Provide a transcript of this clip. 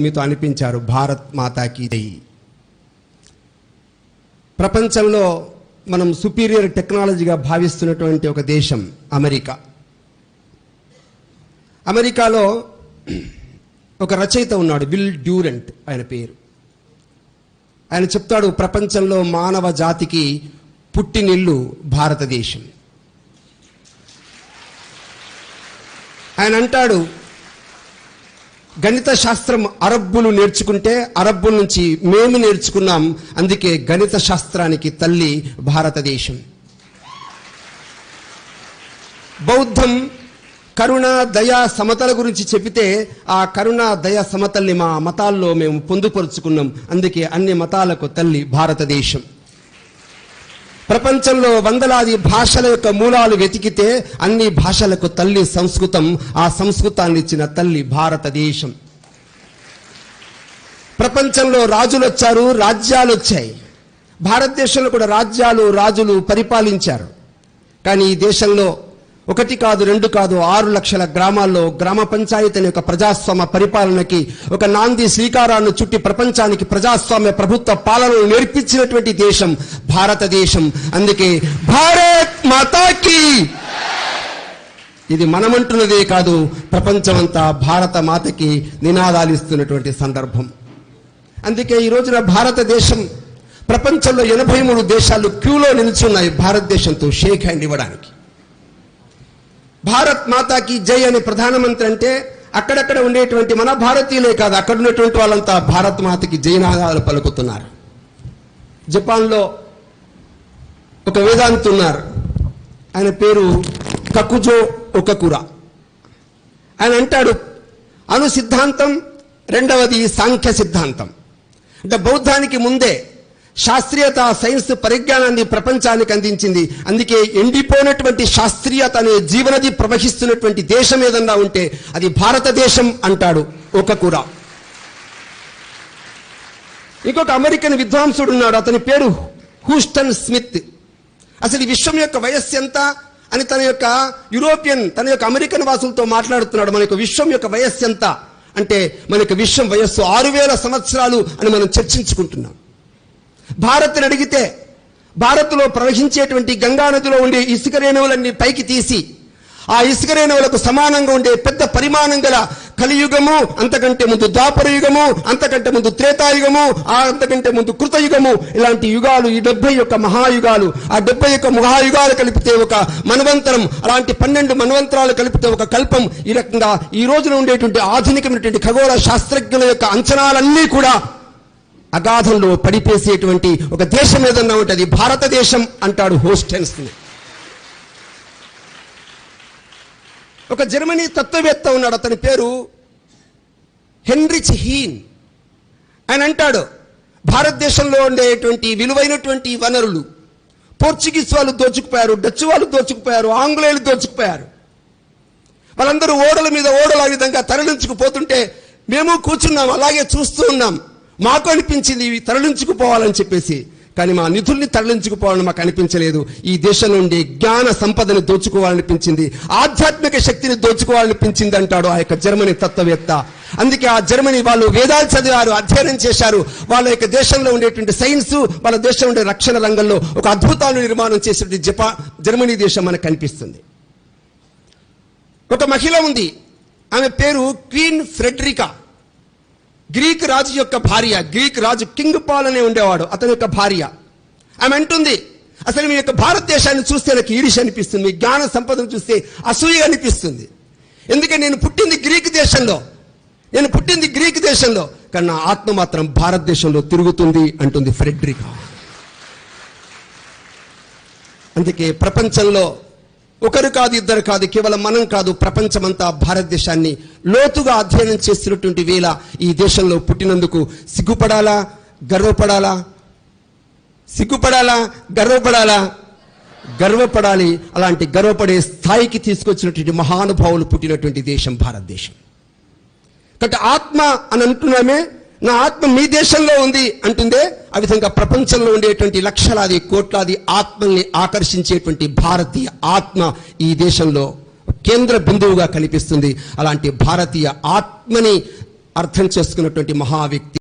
మీతో అనిపించారు భారత్ మాతాకి జై. ప్రపంచంలో మనం సుపీరియర్ టెక్నాలజీగా భావిస్తున్నటువంటి ఒక దేశం అమెరికా. అమెరికాలో ఒక రచయిత ఉన్నాడు, విల్ డ్యూరెంట్ ఆయన పేరు. ఆయన చెప్తాడు, ప్రపంచంలో మానవ జాతికి పుట్టినిల్లు భారతదేశం. ఆయన అంటాడు, గణిత శాస్త్రం అరబ్బులు నేర్చుకుంటే అరబ్బుల నుంచి మేము నేర్చుకున్నాం, అందుకే గణిత శాస్త్రానికి తల్లి భారతదేశం. బౌద్ధం కరుణ దయ సమతల గురించి చెబితే ఆ కరుణ దయ సమతల్ని మా మతాల్లో మేము పొందుపరుచుకున్నాం, అందుకే అన్ని మతాలకు తల్లి భారతదేశం. ప్రపంచంలో వందలాది భాషల యొక్క మూలాలు వెతికితే అన్ని భాషలకు తల్లి సంస్కృతం, ఆ సంస్కృతాన్ని ఇచ్చిన తల్లి భారతదేశం. ప్రపంచంలో రాజులు వచ్చారు, రాజ్యాలు వచ్చాయి. భారతదేశంలో కూడా రాజులు పరిపాలించారు. కానీ ఈ దేశంలో 1 కాదు 2 కాదు 6 లక్షల గ్రామాల్లో గ్రామ పంచాయతీ అనే ఒక ప్రజాస్వామ్య పరిపాలనకి ఒక నాంది శ్రీకారాన్ని చుట్టి ప్రపంచానికి ప్రజాస్వామ్య ప్రభుత్వ పాలనను నేర్పించినటువంటి దేశం భారతదేశం. అందుకే భారత్ మాతాకి. ఇది మనమంటున్నదే కాదు, ప్రపంచమంతా భారత మాతకి నినాదాలు ఇస్తున్నటువంటి సందర్భం. అందుకే ఈ రోజున భారతదేశం ప్రపంచంలో 83 దేశాలు క్యూలో నిలుచున్నాయి భారతదేశంతో షేక్ హ్యాండ్ ఇవ్వడానికి. భారత్ మాతాకి జై అని ప్రధానమంత్రి అంటే అక్కడక్కడ ఉండేటువంటి మన భారతీయులే కాదు, అక్కడ ఉన్నటువంటి వాళ్ళంతా భారత్ మాతకి జయనాదాలు పలుకుతున్నారు. జపాన్లో ఒక వేదాంతి ఉన్నారు, ఆయన పేరు కకుజో ఒకకురా. ఆయన అంటాడు, అణు సిద్ధాంతం, రెండవది సాంఖ్య సిద్ధాంతం. అంటే బౌద్ధానికి ముందే శాస్త్రీయత సైన్స్ పరిజ్ఞానాన్ని ప్రపంచానికి అందించింది. అందుకే ఎండిపోయినటువంటి శాస్త్రీయత అనే జీవనది ప్రవహిస్తున్నటువంటి దేశం ఏదన్నా ఉంటే అది భారతదేశం అంటాడు ఒకకురా. ఇంకొక అమెరికన్ విద్వాంసుడు ఉన్నాడు, అతని పేరు హూస్టన్ స్మిత్. అసలు ఈ విశ్వం యొక్క వయస్సు ఎంత అని తన యొక్క అమెరికన్ వాసులతో మాట్లాడుతున్నాడు. మన యొక్క విశ్వం యొక్క వయస్సు ఎంత అంటే మనకు విశ్వం వయస్సు 6000 సంవత్సరాలు అని మనం చర్చించుకుంటున్నాం. భారత్ని అడిగితే భారత్లో ప్రవహించేటువంటి గంగా నదిలో ఉండే ఇసుక రేణువులన్నీ పైకి తీసి ఆ ఇసుక రేణువులకు సమానంగా ఉండే పెద్ద పరిమాణం గల కలియుగము, అంతకంటే ముందు ద్వాపర యుగము, అంతకంటే ముందు త్రేతాయుగము, అంతకంటే ముందు కృతయుగము, ఇలాంటి యుగాలు, ఈ 71 మహాయుగాలు, ఆ 71 మహాయుగాలు కలిపితే ఒక మన్వంతరం, అలాంటి 12 మన్వంతరాలు కలిపితే ఒక కల్పం. ఈ రకంగా ఈ రోజున ఉండేటువంటి ఆధునికమైనటువంటి ఖగోళ శాస్త్రజ్ఞుల యొక్క అంచనాలన్నీ కూడా అగాధంలో పడిపేసేటువంటి ఒక దేశం ఏదన్నా ఉంటుంది భారతదేశం అంటాడు హోస్టెన్స్. ఒక జర్మనీ తత్వవేత్త ఉన్నాడు, అతని పేరు హెన్రిచ్ హీన్. ఆయన అంటాడు, భారతదేశంలో ఉండేటువంటి విలువైనటువంటి వనరులు పోర్చుగీస్ వాళ్ళు దోచుకుపోయారు, డచ్ వాళ్ళు దోచుకుపోయారు, ఆంగ్లేయులు దోచుకుపోయారు. వాళ్ళందరూ ఓడల మీద ఓడల విధంగా తరలించుకుపోతుంటే మేము కూర్చున్నాం, అలాగే చూస్తూ ఉన్నాం. మాకు అనిపించింది ఇవి తరలించుకుపోవాలని చెప్పేసి, కానీ మా నిధుల్ని తరలించుకుపోవాలని మాకు అనిపించలేదు. ఈ దేశం నుండి జ్ఞాన సంపదని దోచుకోవాలనిపించింది, ఆధ్యాత్మిక శక్తిని దోచుకోవాలనిపించింది అంటాడు ఆ యొక్క జర్మనీ తత్వవేత్త. అందుకే ఆ జర్మనీ వాళ్ళు వేదాలు చదివారు, అధ్యయనం చేశారు. వాళ్ళ యొక్క దేశంలో ఉండేటువంటి సైన్స్, వాళ్ళ దేశంలో ఉండే రక్షణ రంగంలో ఒక అద్భుతాలను నిర్మాణం చేసేటువంటి జర్మనీ దేశం మనకు కనిపిస్తుంది. ఒక మహిళ ఉంది, ఆమె పేరు క్వీన్ ఫ్రెడరికా. గ్రీక్ రాజు యొక్క భార్య, గ్రీక్ రాజు కింగ్ పాల్ అనే ఉండేవాడు, అతని యొక్క భార్య. ఆమె అంటుంది, అసలు మీ యొక్క భారతదేశాన్ని చూస్తే నాకు ఈర్ష్య అనిపిస్తుంది, మీ జ్ఞాన సంపదను చూస్తే అసూయ అనిపిస్తుంది. ఎందుకంటే నేను పుట్టింది గ్రీక్ దేశంలో, కానీ నా ఆత్మ మాత్రం భారతదేశంలో తిరుగుతుంది అంటుంది ఫ్రెడరికా. అందుకే ప్రపంచంలో ఒకరు కాదు, ఇద్దరు కాదు, కేవలం మనం కాదు, ప్రపంచమంతా భారతదేశాన్ని లోతుగా అధ్యయనం చేస్తున్నటువంటి వేళ ఈ దేశంలో పుట్టినందుకు సిగ్గుపడాలా గర్వపడాలి. అలాంటి గర్వపడే స్థాయికి తీసుకొచ్చినటువంటి మహానుభావులు పుట్టినటువంటి దేశం భారతదేశం. కాబట్టి ఆత్మ అని అంటున్నామే, నా ఆత్మ మీ దేశంలో ఉంది అంటుందే, ఆ విధంగా ప్రపంచంలో ఉండేటువంటి లక్షలాది కోట్లాది ఆత్మల్ని ఆకర్షించేటువంటి భారతీయ ఆత్మ ఈ దేశంలో కేంద్ర బిందువుగా కనిపిస్తుంది. అలాంటి భారతీయ ఆత్మని అర్థం చేసుకున్నటువంటి మహా వ్యక్తి.